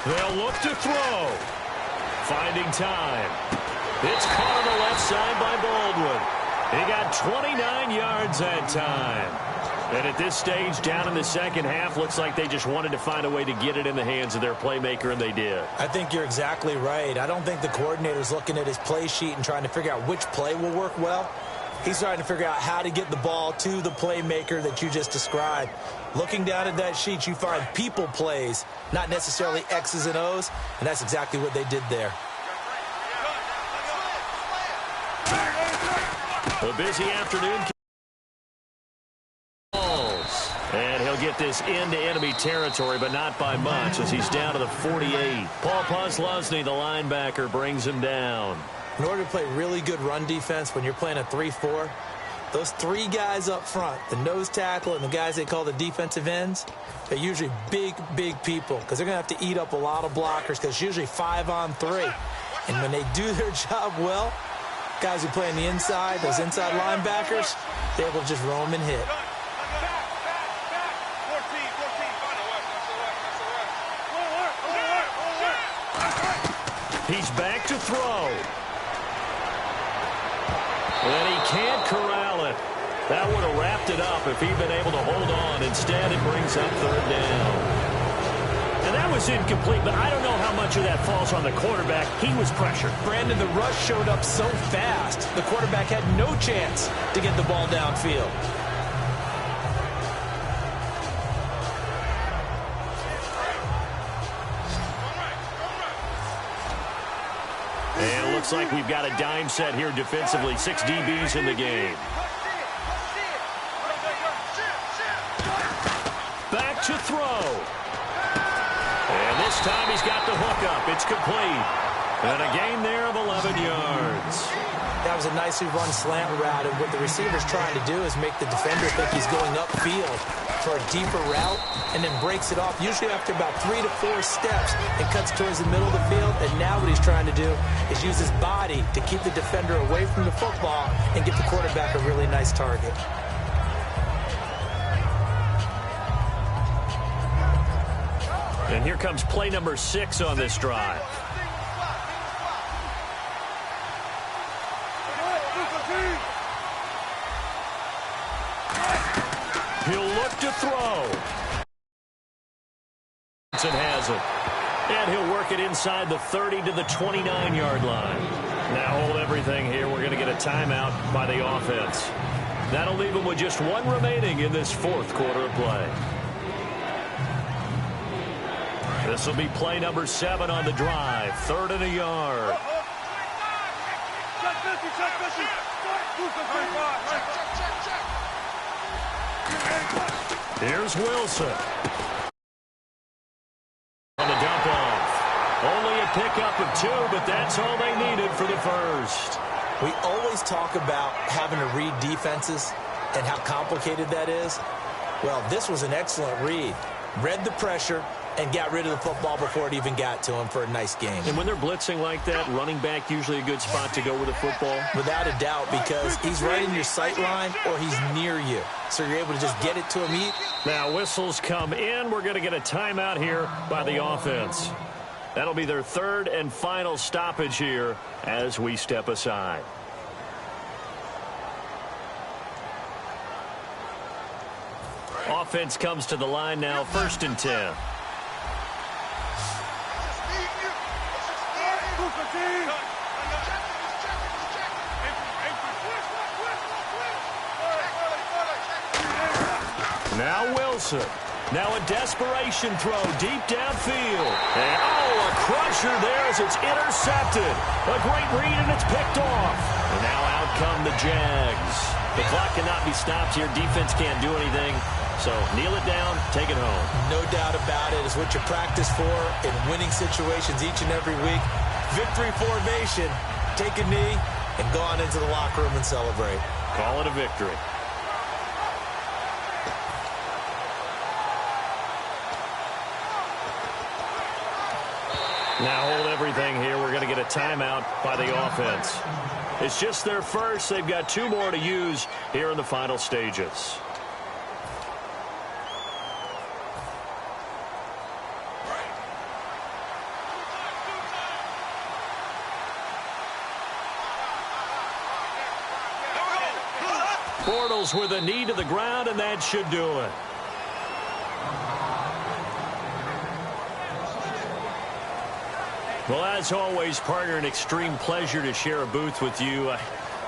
They'll look to throw. Finding time. It's caught on the left side by Baldwin. He got 29 yards that time. And at this stage, down in the second half, looks like they just wanted to find a way to get it in the hands of their playmaker, and they did. I think you're exactly right. I don't think the coordinator's looking at his play sheet and trying to figure out which play will work well. He's trying to figure out how to get the ball to the playmaker that you just described. Looking down at that sheet, you find people plays, not necessarily X's and O's, and that's exactly what they did there. A busy afternoon. And he'll get this into enemy territory, but not by much as he's down to the 48. Paul Posluszny, the linebacker, brings him down. In order to play really good run defense when you're playing a 3-4, those three guys up front, the nose tackle and the guys they call the defensive ends, they're usually big, big people because they're going to have to eat up a lot of blockers because it's usually 5-on-3. And when they do their job well, guys who play on the inside, those inside linebackers, they're able to just roam and hit. He's back to throw. And he can't corral it. That would have wrapped it up if he'd been able to hold on. Instead, it brings up third down. And that was incomplete, but I don't know how much of that falls on the quarterback. He was pressured. Brandon, the rush showed up so fast, the quarterback had no chance to get the ball downfield. And it looks like we've got a dime set here defensively. 6 DBs in the game. Back to throw. And this time he's got the hook up. It's complete. And a gain there of 11 yards. That was a nicely run slant route, and what the receiver's trying to do is make the defender think he's going upfield for a deeper route, and then breaks it off, usually after about 3 to 4 steps, and cuts towards the middle of the field. And now what he's trying to do is use his body to keep the defender away from the football and get the quarterback a really nice target. And here comes play number 6 on this drive. He'll look to throw. Johnson has it. And he'll work it inside the 30 to the 29-yard line. Now hold everything here. We're going to get a timeout by the offense. That'll leave them with just 1 remaining in this 4th quarter of play. This will be play number 7 on the drive. 3rd and a yard. Here's Wilson. On the dump off. Only a pickup of 2, but that's all they needed for the first. We always talk about having to read defenses and how complicated that is. Well, this was an excellent read. Read the pressure and got rid of the football before it even got to him for a nice game. And when they're blitzing like that, running back usually a good spot to go with the football? Without a doubt, because he's right in your sight line or he's near you. So you're able to just get it to him. Now whistles come in. We're going to get a timeout here by the offense. That'll be their 3rd and final stoppage here as we step aside. Offense comes to the line now, 1st and 10. Now Wilson. Now a desperation throw deep downfield. And a crusher there as it's intercepted. A great read and it's picked off. And now out come the Jags. The clock cannot be stopped here. Defense can't do anything. So kneel it down, take it home. No doubt about it. It's what you practice for in winning situations each and every week. Victory formation. Take a knee and go on into the locker room and celebrate. Call it a victory. Now hold everything here. We're going to get a timeout by the offense. It's just their first. They've got 2 more to use here in the final stages. Bortles with a knee to the ground, and that should do it. Well, as always, partner, an extreme pleasure to share a booth with you.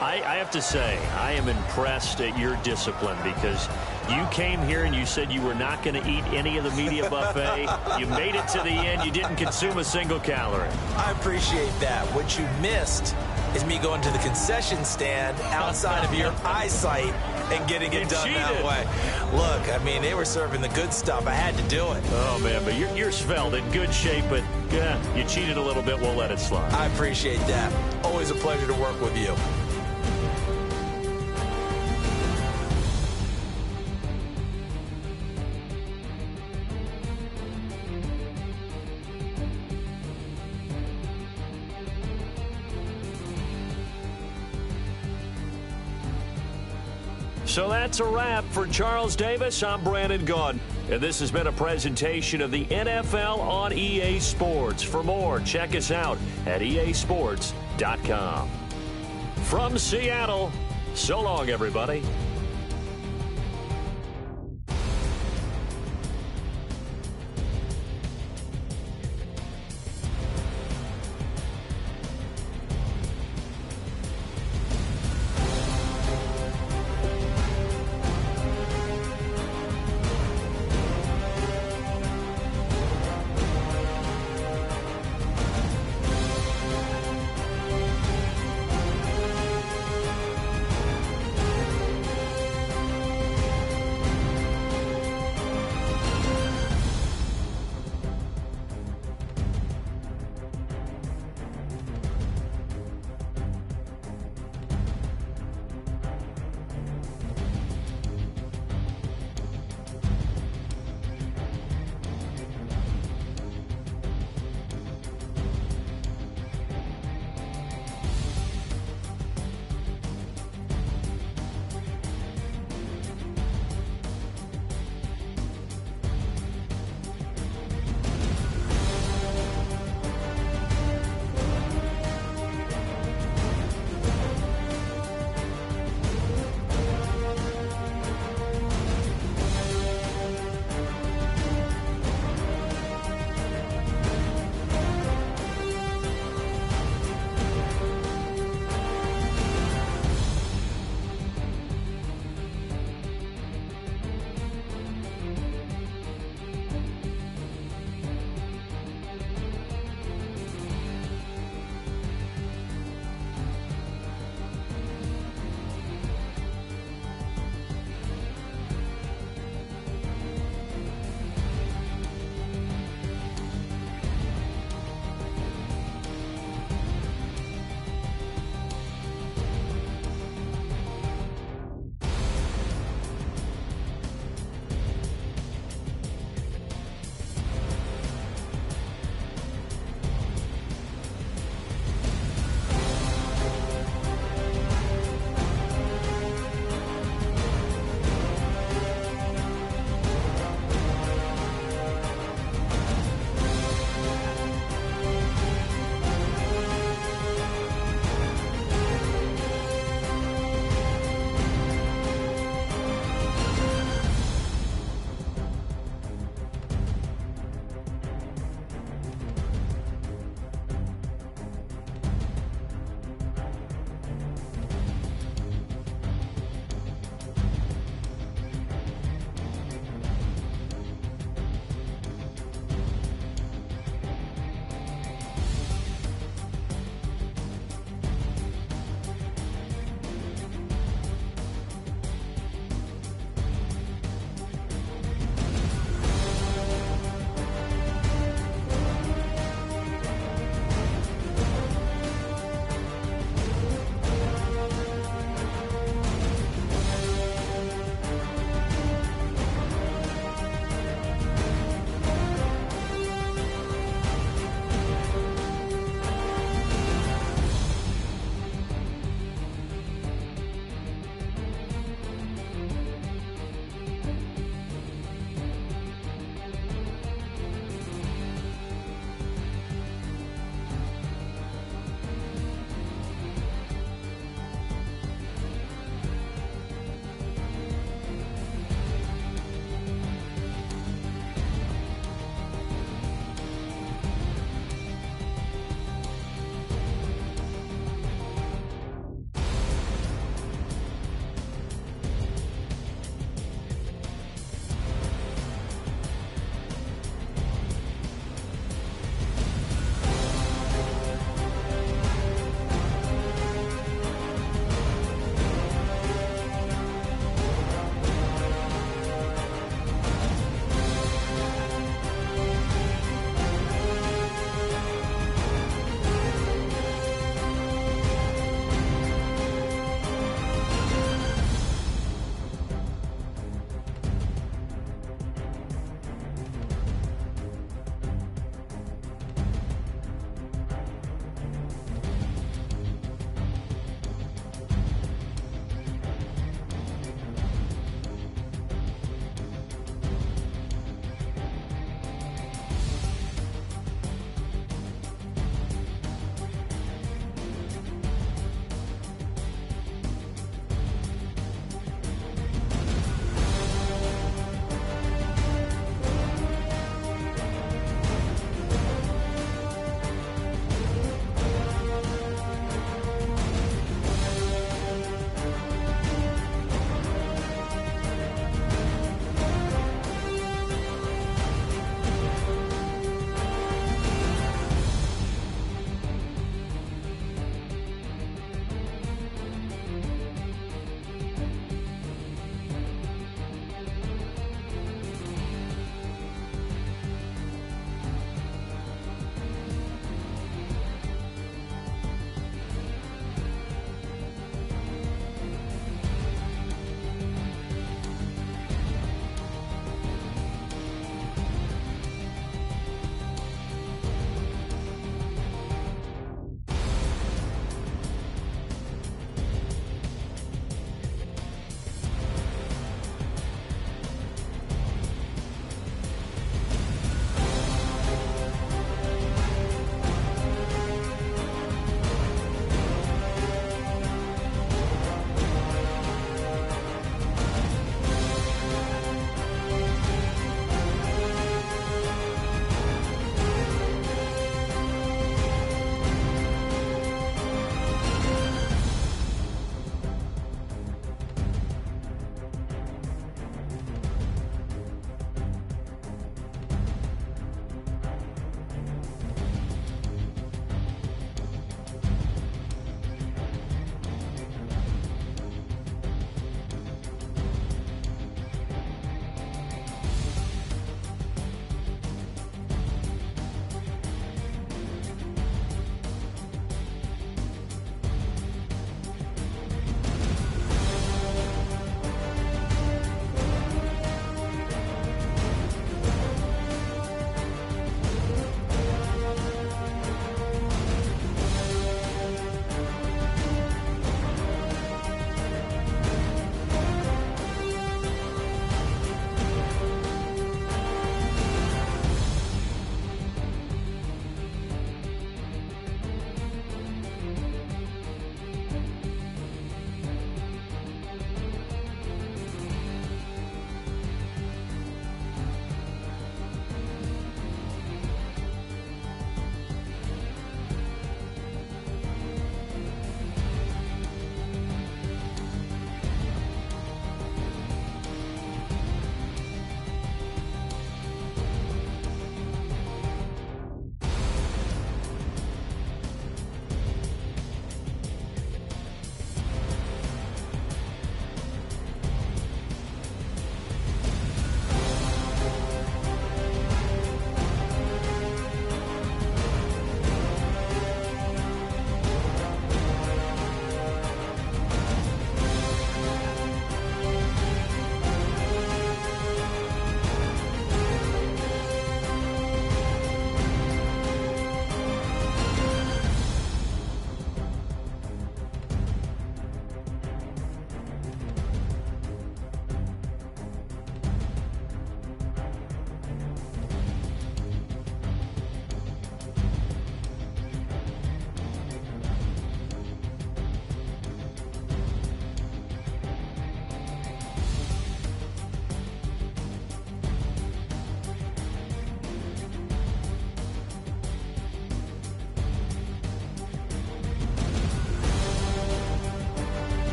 I have to say, I am impressed at your discipline because you came here and you said you were not going to eat any of the media buffet. You made it to the end. You didn't consume a single calorie. I appreciate that. What you missed is me going to the concession stand outside of your eyesight and getting it done that way. Look, I mean, they were serving the good stuff. I had to do it. Oh, man, but you're svelte, in good shape, but you cheated a little bit. We'll let it slide. I appreciate that. Always a pleasure to work with you. So that's a wrap for Charles Davis. I'm Brandon Gaudin. And this has been a presentation of the NFL on EA Sports. For more, check us out at easports.com. From Seattle, so long, everybody.